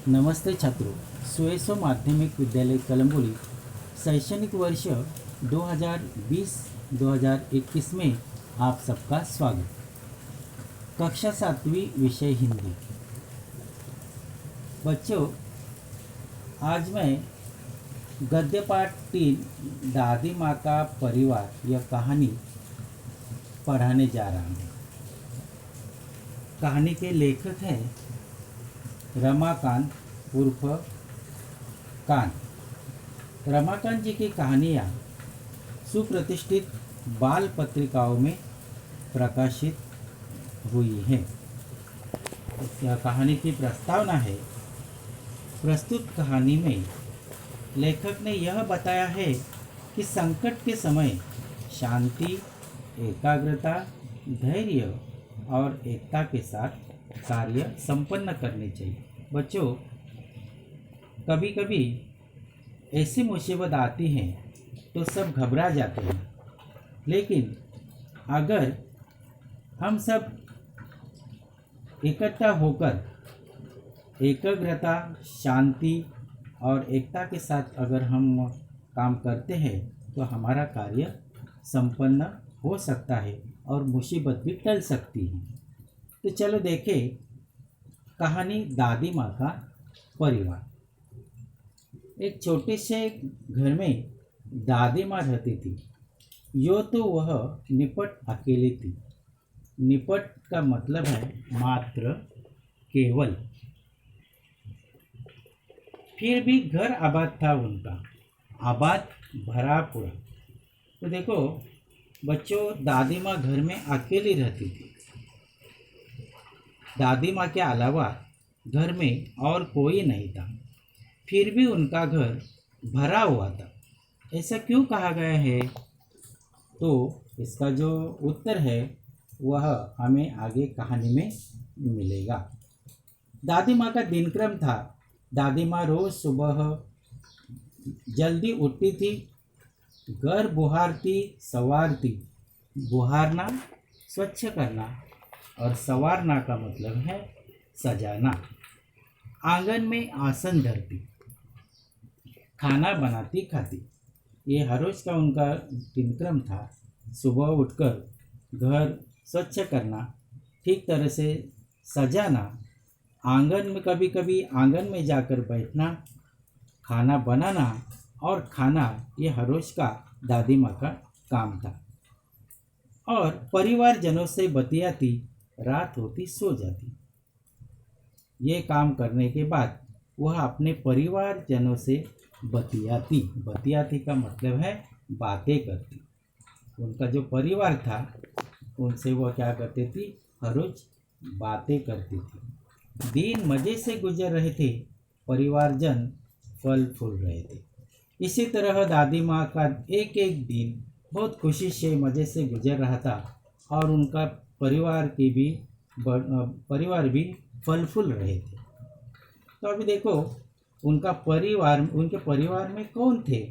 नमस्ते छात्रों, सुएसो माध्यमिक विद्यालय कलम्बोली शैक्षणिक वर्ष 2020-2021 में आप सबका स्वागत। कक्षा 7वीं विषय हिंदी। बच्चों, आज मैं गद्य पाठ 3 दादी माँ का परिवार यह कहानी पढ़ाने जा रहा हूँ। कहानी के लेखक हैं रमाकांत उर्फ कान। रमाकांत जी की कहानियाँ सुप्रतिष्ठित बाल पत्रिकाओं में प्रकाशित हुई हैं। यह कहानी की प्रस्तावना है। प्रस्तुत कहानी में लेखक ने यह बताया है कि संकट के समय शांति, एकाग्रता, धैर्य और एकता के साथ कार्य संपन्न करने चाहिए। बच्चों, कभी कभी ऐसी मुसीबत आती हैं तो सब घबरा जाते हैं, लेकिन अगर हम सब इकट्ठा होकर एकाग्रता, शांति और एकता के साथ अगर हम काम करते हैं तो हमारा कार्य संपन्न हो सकता है और मुसीबत भी टल सकती है। तो चलो देखें कहानी दादी माँ का परिवार। एक छोटे से घर में दादी माँ रहती थी। यो तो वह निपट अकेली थी। निपट का मतलब है मात्र, केवल। फिर भी घर आबाद था उनका, आबाद भरा पूरा। तो देखो बच्चों, दादी माँ घर में अकेली रहती थी। दादी माँ के अलावा घर में और कोई नहीं था, फिर भी उनका घर भरा हुआ था। ऐसा क्यों कहा गया है? तो इसका जो उत्तर है वह हमें आगे कहानी में मिलेगा। दादी माँ का दिनक्रम था। दादी माँ रोज सुबह जल्दी उठती थी, घर बुहारती, संवारती। बुहारना स्वच्छ करना और संवारना का मतलब है सजाना। आंगन में आसन धरती, खाना बनाती खाती। ये हर रोज का उनका दिनक्रम था। सुबह उठकर घर स्वच्छ करना, ठीक तरह से सजाना, आंगन में कभी कभी आंगन में जाकर बैठना, खाना बनाना और खाना, ये हर रोज का दादी माँ का काम था। और परिवारजनों से बतियाती, रात होती सो जाती। ये काम करने के बाद वह अपने परिवारजनों से बतियाती। बतियाती का मतलब है बातें करती। उनका जो परिवार था उनसे वह क्या करती थी? हर रोज बातें करती थी। दिन मज़े से गुजर रहे थे, परिवारजन फल फूल रहे थे। इसी तरह दादी माँ का एक एक दिन बहुत खुशी से मज़े से गुजर रहा था और उनका परिवार भी फल फूल रहे थे। तो अभी देखो उनके परिवार में कौन थे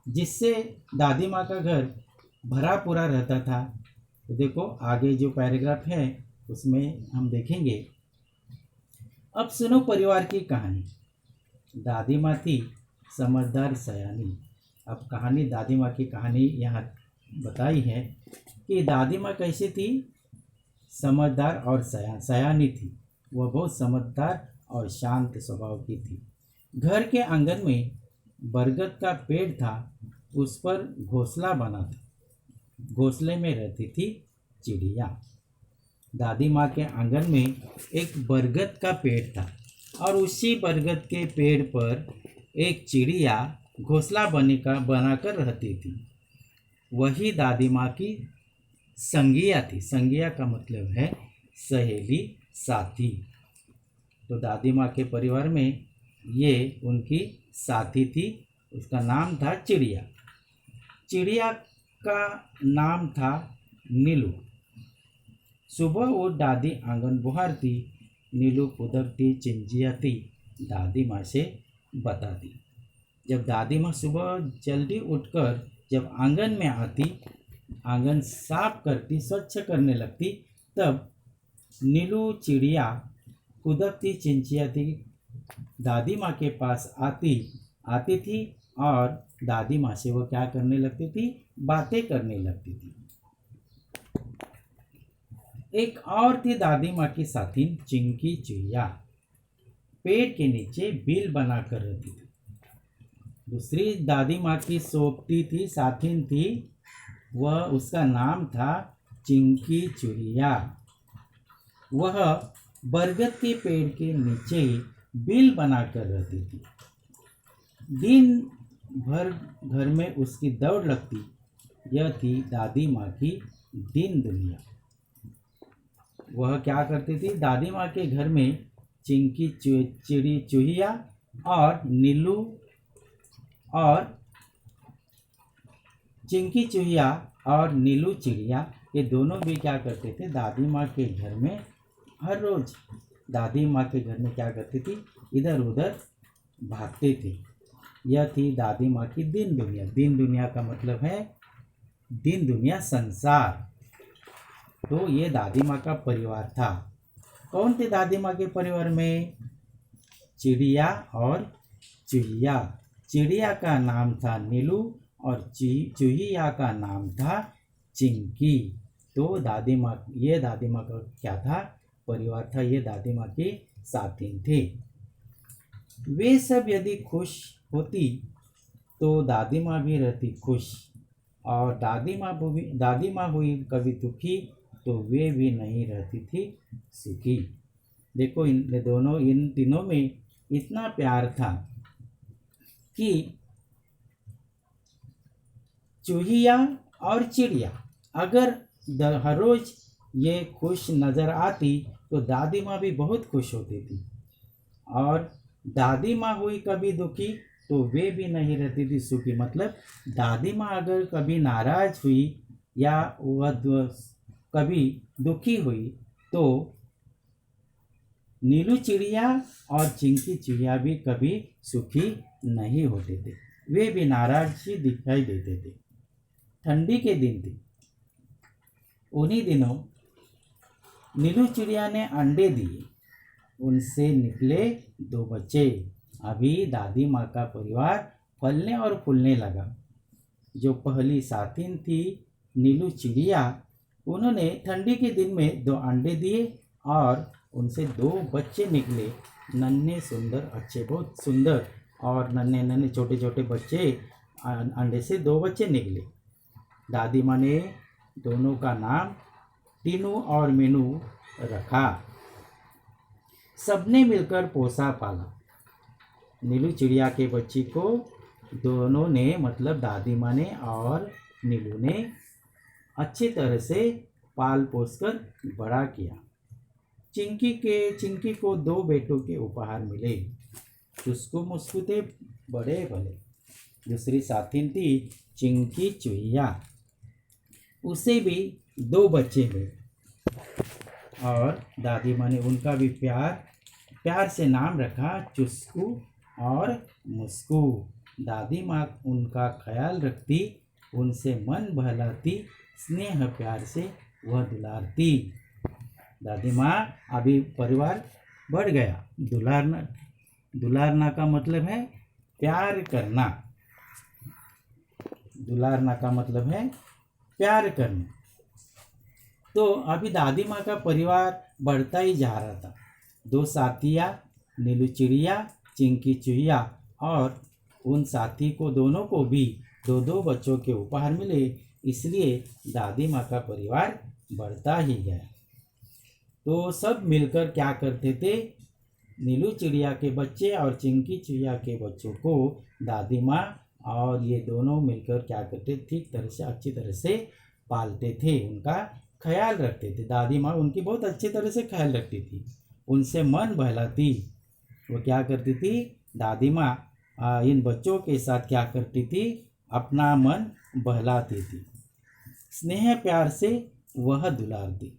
जिससे दादी माँ का घर भरा पूरा रहता था? तो देखो आगे जो पैराग्राफ है उसमें हम देखेंगे। अब सुनो परिवार की कहानी। दादी माँ थी समझदार, सयानी। अब कहानी, दादी माँ की कहानी यहाँ बताई है कि दादी माँ कैसी थी? समझदार और सयानी थी। वह बहुत समझदार और शांत स्वभाव की थी। घर के आंगन में बरगद का पेड़ था, उस पर घोंसला बना था। घोंसले में रहती थी चिड़िया। दादी माँ के आंगन में एक बरगद का पेड़ था और उसी बरगद के पेड़ पर एक चिड़िया घोंसला बनाकर रहती थी। वही दादी माँ की संगिया थी। संगिया का मतलब है सहेली, साथी। तो दादी माँ के परिवार में ये उनकी साथी थी। उसका नाम था चिड़िया। चिड़िया का नाम था नीलू। सुबह वो दादी आंगन बुहारती, नीलू खुदकती, चिंचियाती, दादी माँ से बताती। जब दादी माँ सुबह जल्दी उठकर जब आंगन में आती, आंगन साफ करती, स्वच्छ करने लगती, तब नीलू चिड़िया कूदती चिंचियाती दादी माँ के पास आती थी और दादी माँ से वो क्या करने लगती थी, बातें करने लगती थी। एक और थी दादी माँ की साथिन चिंकी चुहिया, पेड़ के नीचे बिल बना कर रहती थी। दूसरी दादी माँ की सोपती थी, साथिन थी, वह उसका नाम था चिंकी चुहिया। वह बरगद के पेड़ के नीचे बिल बनाकर रहती थी। दिन भर घर में उसकी दौड़ लगती। यह थी दादी माँ की दिन दुनिया। वह क्या करती थी, दादी माँ के घर में चिंकी चिड़ी चूहिया और नीलू और चिंकी चूहिया और नीलू चिड़िया, ये दोनों भी क्या करते थे, दादी माँ के घर में हर रोज दादी माँ के घर में क्या करती थी, इधर उधर भागते थे। यह थी दादी माँ की दिन दुनिया। दिन दुनिया का मतलब है दिन दुनिया संसार। तो ये दादी माँ का परिवार था। कौन थे दादी माँ के परिवार में? चिड़िया और चूहिया। चिड़िया का नाम था नीलू और चूहिया का नाम था चिंकी। तो दादी माँ, ये दादी माँ का क्या था, परिवार था। ये दादी माँ के साथी थे। वे सब यदि खुश होती तो दादी माँ भी रहती खुश, और दादी माँ हुई कभी दुखी तो वे भी नहीं रहती थी सुखी। देखो इन तीनों में इतना प्यार था कि चूहिया और चिड़िया अगर हर रोज ये खुश नज़र आती तो दादी माँ भी बहुत खुश होती थी, और दादी माँ हुई कभी दुखी तो वे भी नहीं रहती थी सुखी। मतलब दादी माँ अगर कभी नाराज हुई या वह कभी दुखी हुई तो नीलू चिड़िया और चिंकी चिड़िया भी कभी सुखी नहीं होते थे, वे भी नाराज ही दिखाई देते थे। ठंडी के दिन थे। उन्हीं दिनों नीलू चिड़िया ने अंडे दिए, उनसे निकले 2 बच्चे। अभी दादी माँ का परिवार फलने और फूलने लगा। जो पहली साथिन थी नीलू चिड़िया, उन्होंने ठंडी के दिन में 2 अंडे दिए और उनसे 2 बच्चे निकले। नन्हे सुंदर, अच्छे, बहुत सुंदर और नन्हे नन्हे छोटे छोटे बच्चे, अंडे से 2 बच्चे निकले। दादी माँ ने दोनों का नाम टीनू और मीनू रखा। सबने मिलकर पोसा पाला। नीलू चिड़िया के बच्ची को दोनों ने, मतलब दादी माँ ने और नीलू ने अच्छी तरह से पाल पोस कर बड़ा किया। चिंकी को 2 बेटों के उपहार मिले। चुस्कू मुस्कू थे बड़े भले। दूसरी साथी थी चिंकी चुहिया, उसे भी 2 बच्चे हुए, और दादी माँ ने उनका भी प्यार से नाम रखा चुस्कू और मुस्कू। दादी माँ उनका ख्याल रखती, उनसे मन बहलाती, स्नेह प्यार से वह दुलारती। दादी माँ, अभी परिवार बढ़ गया। दुलारना का मतलब है प्यार करना। दुलारना का मतलब है प्यार करना। तो अभी दादी माँ का परिवार बढ़ता ही जा रहा था। 2 साथियाँ, नीलू चिड़िया, चिंकी चुहिया, और उन साथी को दोनों को भी 2 बच्चों के उपहार मिले। इसलिए दादी माँ का परिवार बढ़ता ही गया। तो सब मिलकर क्या करते थे, नीलू चिड़िया के बच्चे और चिंकी चिड़िया के बच्चों को दादी माँ और ये दोनों मिलकर क्या करते, ठीक तरह से, अच्छी तरह से पालते थे, उनका ख्याल रखते थे। दादी माँ उनकी बहुत अच्छी तरह से ख्याल रखती थी, उनसे मन बहलाती। वो क्या करती थी, दादी माँ इन बच्चों के साथ क्या करती थी, अपना मन बहलाती थी। स्नेह प्यार से वह दुलारती।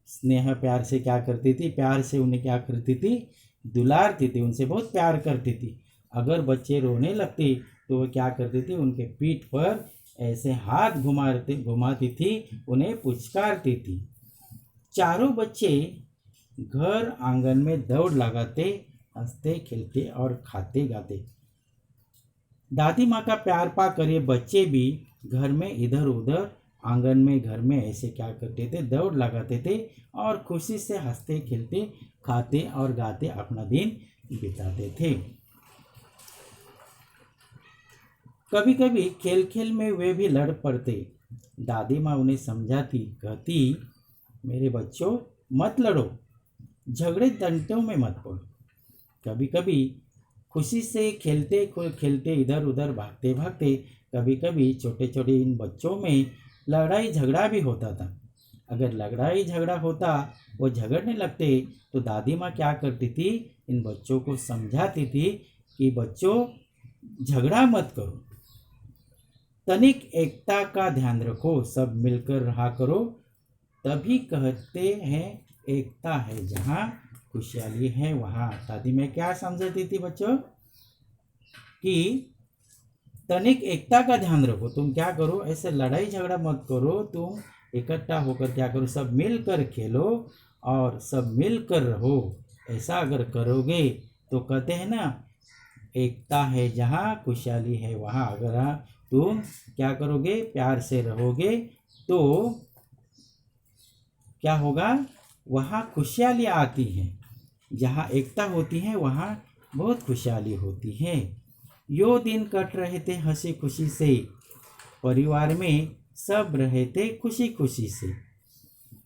स्नेह प्यार से क्या करती थी, प्यार से उन्हें क्या करती थी, दुलारती थी, उनसे बहुत प्यार करती थी। अगर बच्चे रोने लगते तो वह क्या करती थी, उनके पीठ पर ऐसे हाथ घुमाती थी, उन्हें पुचकारती थी। चारों बच्चे घर आंगन में दौड़ लगाते, हंसते खेलते और खाते गाते। दादी माँ का प्यार पाकर ये बच्चे भी घर में इधर उधर आंगन में घर में ऐसे क्या करते थे, दौड़ लगाते थे और खुशी से हंसते खेलते खाते और गाते अपना दिन बिताते थे। कभी कभी खेल खेल में वे भी लड़ पड़ते। दादी माँ उन्हें समझाती, कहती, मेरे बच्चों मत लड़ो, झगड़े तंटों में मत पड़ो। कभी कभी खुशी से खेलते खेलते इधर उधर भागते भागते कभी कभी छोटे छोटे इन बच्चों में लड़ाई झगड़ा भी होता था। अगर लड़ाई झगड़ा होता, वो झगड़ने लगते, तो दादी माँ क्या करती थी, इन बच्चों को समझाती थी कि बच्चों झगड़ा मत करो, तनिक एकता का ध्यान रखो, सब मिलकर रहा करो, तभी कहते हैं एकता है जहाँ खुशहाली है वहाँ। दादी मैं क्या समझाती थी बच्चों कि तनिक एकता का ध्यान रखो, तुम क्या करो, ऐसे लड़ाई झगड़ा मत करो, तुम इकट्ठा होकर क्या करो, सब मिलकर खेलो और सब मिलकर रहो। ऐसा अगर करोगे तो कहते हैं ना, एकता है जहाँ खुशहाली है वहाँ। अगर तुम क्या करोगे, प्यार से रहोगे तो क्या होगा, वहाँ खुशहाली आती है। जहाँ एकता होती है वहाँ बहुत खुशहाली होती है। यो दिन कट रहे थे हंसी खुशी से, परिवार में सब रहे थे खुशी खुशी से।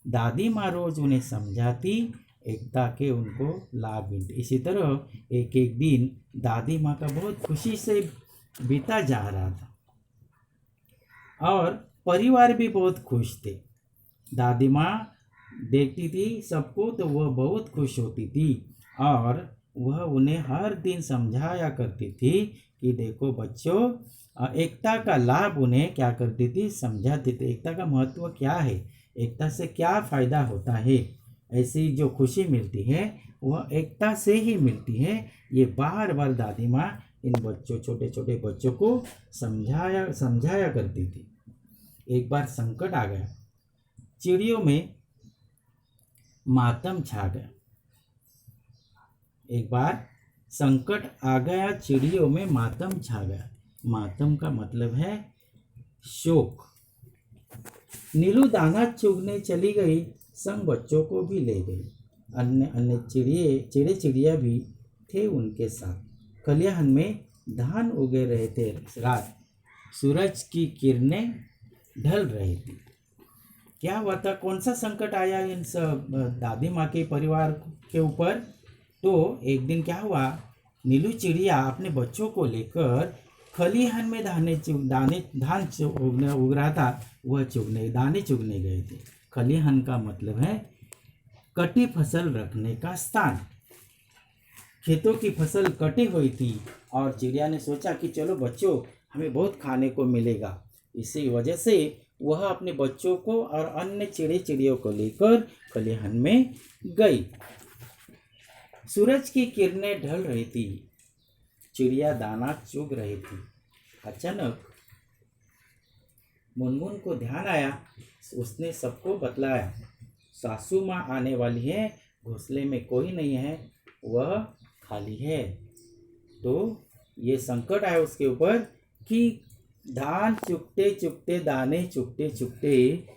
दादी माँ रोज उन्हें समझाती, एकता के उनको लाभ मिलते। इसी तरह एक एक दिन दादी माँ का बहुत खुशी से बीता जा रहा था और परिवार भी बहुत खुश थे। दादी माँ देखती थी सबको तो वह बहुत खुश होती थी और वह उन्हें हर दिन समझाया करती थी कि देखो बच्चों, एकता का लाभ उन्हें क्या करती थी, समझाती थी, एकता का महत्व क्या है, एकता से क्या फ़ायदा होता है। ऐसी जो खुशी मिलती है वह एकता से ही मिलती है। ये बार बार दादी माँ इन बच्चों, छोटे छोटे बच्चों को समझाया करती थी। एक बार संकट आ गया, चिड़ियों में मातम छा गया। एक बार संकट आ गया, चिड़ियों में मातम छा गया। मातम का मतलब है शोक। नीलू दाना चुगने चली गई, संग बच्चों को भी ले गई। अन्य अन्य चिड़े चिड़िया भी थे उनके साथ। खलिहान में धान उगे रहे थे। रात, सूरज की किरणें ढल रही थी। क्या हुआ था, कौन सा संकट आया इन सब दादी माँ के परिवार के ऊपर। तो एक दिन क्या हुआ, नीलू चिड़िया अपने बच्चों को लेकर खलिहान में धान उग रहा था, वह दाने चुगने गए थे। खलिहान का मतलब है कटी फसल रखने का स्थान। खेतों की फसल कटी हुई थी और चिड़िया ने सोचा कि चलो बच्चों, हमें बहुत खाने को मिलेगा। इसी वजह से वह अपने बच्चों को और अन्य चिड़ियों को लेकर खलिहान में गई। सूरज की किरणें ढल रही थी, चिड़िया दाना चुग रही थी। अचानक मुनमुन को ध्यान आया। उसने सबको बतलाया, सासू माँ आने वाली है, घोंसले में कोई नहीं है, वह खाली है। तो ये संकट आया उसके ऊपर कि धान चुगते चुगते, दाने चुगते चुगते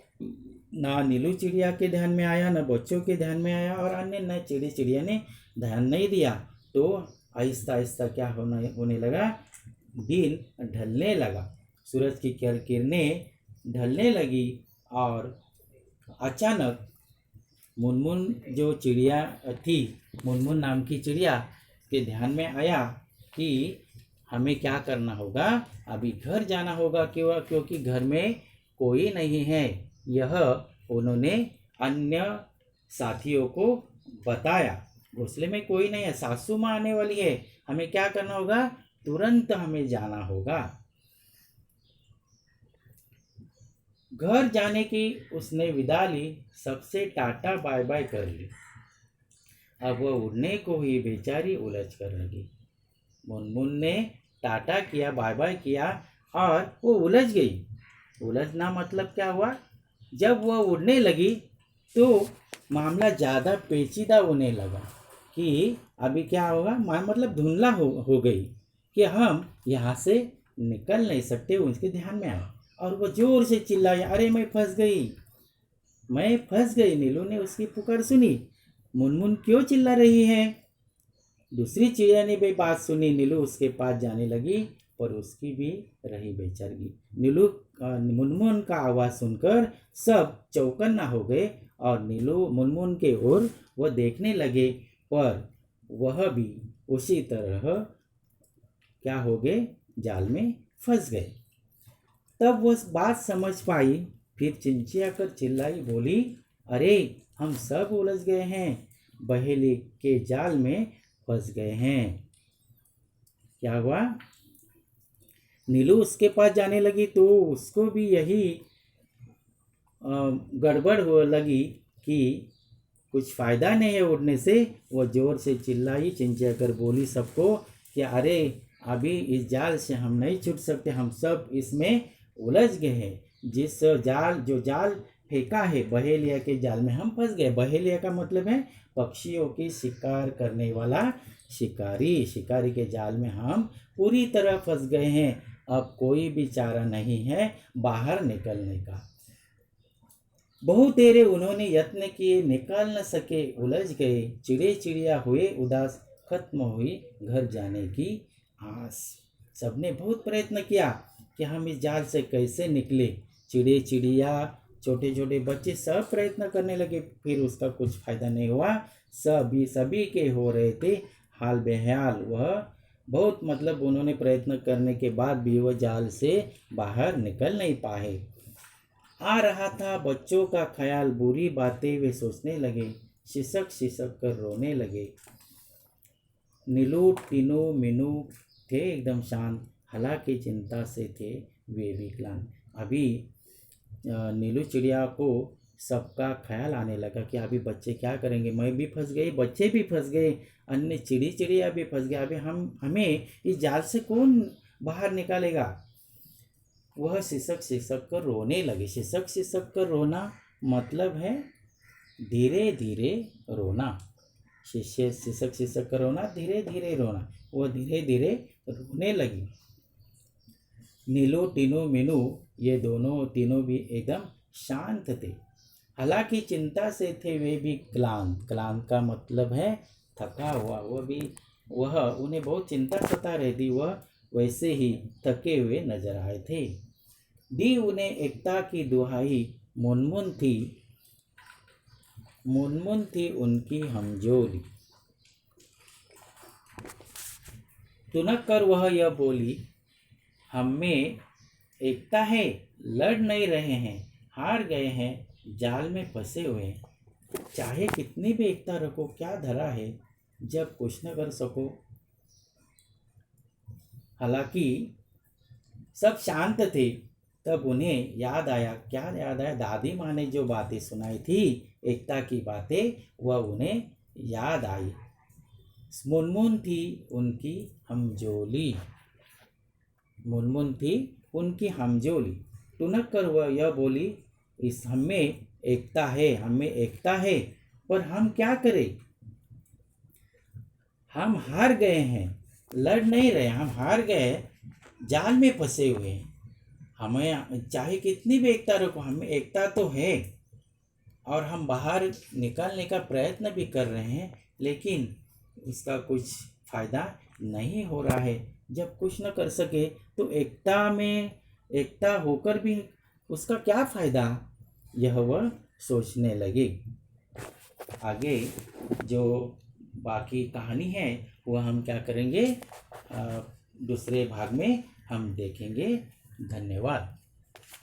ना नीलू चिड़िया के ध्यान में आया, न बच्चों के ध्यान में आया और अन्य न चिड़िया ने ध्यान नहीं दिया। तो आहिस्ता आहिस्ता क्या होने लगा, दिन ढलने लगा, सूरज की किरणें ढलने लगी और अचानक मुनमुन जो चिड़िया थी, मुनमुन नाम की चिड़िया के ध्यान में आया कि हमें क्या करना होगा, अभी घर जाना होगा, क्योंकि घर में कोई नहीं है। यह उन्होंने अन्य साथियों को बताया, घोंसले में कोई नहीं है, सासू माँ आने वाली है, हमें क्या करना होगा, तुरंत हमें जाना होगा। घर जाने की उसने विदा ली, सबसे टाटा बाय बाय कर ली। अब वह उड़ने को ही बेचारी उलझ कर लगी। मुनमुन ने टाटा किया, बाय बाय किया और वो उलझ गई। उलझना मतलब क्या हुआ, जब वह उड़ने लगी तो मामला ज़्यादा पेचीदा होने लगा कि अभी क्या होगा, मतलब धुंधला हो गई कि हम यहाँ से निकल नहीं सकते। उनके ध्यान में आया और वो जोर से चिल्लाया, अरे मैं फंस गई, मैं फंस गई। नीलू ने उसकी पुकार सुनी। मुनमुन क्यों चिल्ला रही है? दूसरी चिड़िया ने भी बात सुनी। नीलू उसके पास जाने लगी पर उसकी भी रही बेचैनी। नीलू मुनमुन का आवाज़ सुनकर सब चौकन्ना हो गए और नीलू मुनमुन के ओर वो देखने लगे, पर वह भी उसी तरह क्या हो गए, जाल में फंस गए। तब वो बात समझ पाई, फिर चिंचिया कर चिल्लाई, बोली, अरे हम सब उलझ गए हैं, बहेली के जाल में फंस गए हैं। क्या हुआ? नीलू उसके पास जाने लगी तो उसको भी यही गड़बड़ हो लगी कि कुछ फ़ायदा नहीं है उड़ने से। वो ज़ोर से चिल्लाई, चिंचिया कर बोली सबको कि अरे अभी इस जाल से हम नहीं छूट सकते, हम सब इसमें उलझ गए हैं। जो जाल फेंका है बहेलिया के जाल में हम फंस गए। बहेलिया का मतलब है पक्षियों की शिकार करने वाला शिकारी के जाल में हम पूरी तरह फंस गए हैं। अब कोई भी चारा नहीं है बाहर निकलने का। बहुत देर उन्होंने यत्न किए, निकाल न सके, उलझ गए। चिड़िया हुए उदास, खत्म हुई घर जाने की आस। सबने बहुत प्रयत्न किया कि हम इस जाल से कैसे निकले। चिड़िया छोटे छोटे बच्चे सब प्रयत्न करने लगे, फिर उसका कुछ फायदा नहीं हुआ। सभी के हो रहे थे हाल बेहाल। वह बहुत मतलब उन्होंने प्रयत्न करने के बाद भी वह जाल से बाहर निकल नहीं पाए। आ रहा था बच्चों का ख्याल, बुरी बातें वे सोचने लगे, सिसक कर रोने लगे। नीलू टीनू मीनू थे एकदम शांत, हालांकि चिंता से थे वे विकलांग। अभी नीलू चिड़िया को सबका ख्याल आने लगा कि अभी बच्चे क्या करेंगे, मैं भी फंस गई, बच्चे भी फंस गए, अन्य चिड़िया भी फंस गए। अभी हमें इस जाल से कौन बाहर निकालेगा? वह सिसक कर रोने लगे। सिसक कर रोना मतलब है धीरे धीरे रोना। सिसक कर रोना, धीरे धीरे रोना। वह धीरे धीरे रोने लगी। नीलू टीनू मीनू ये तीनों भी एकदम शांत थे, हालांकि चिंता से थे वे भी क्लांत। क्लांत का मतलब है थका हुआ। वह उन्हें बहुत चिंता सता रहती। वह वैसे ही थके हुए नजर आए थे। दी उन्हें एकता की दुहाई, मुनमुन थी उनकी हमजोली। तुनक कर वह यह बोली, हम में एकता है, लड़ नहीं रहे हैं, हार गए हैं, जाल में फंसे हुए हैं। चाहे कितनी भी एकता रखो, क्या धरा है जब कुछ न कर सको। हालांकि सब शांत थे। तब उन्हें याद आया, क्या याद आया? दादी माँ ने जो बातें सुनाई थी, एकता की बातें, वह उन्हें याद आई। मुनमुन थी उनकी हमजोली। मुनमुन थी उनकी हमजोली। टुनक कर वह यह बोली, इस हमें एकता है, पर हम क्या करें? हम हार गए हैं, लड़ नहीं रहे, हम हार गए, जाल में फंसे हुए हैं। हमें चाहे कितनी भी एकता रखो, हमें एकता तो है और हम बाहर निकालने का प्रयत्न भी कर रहे हैं, लेकिन इसका कुछ फायदा नहीं हो रहा है। जब कुछ न कर सके तो एकता होकर भी उसका क्या फायदा? यह वह सोचने लगे। आगे जो बाकी कहानी है वह हम क्या करेंगे, दूसरे भाग में हम देखेंगे। धन्यवाद।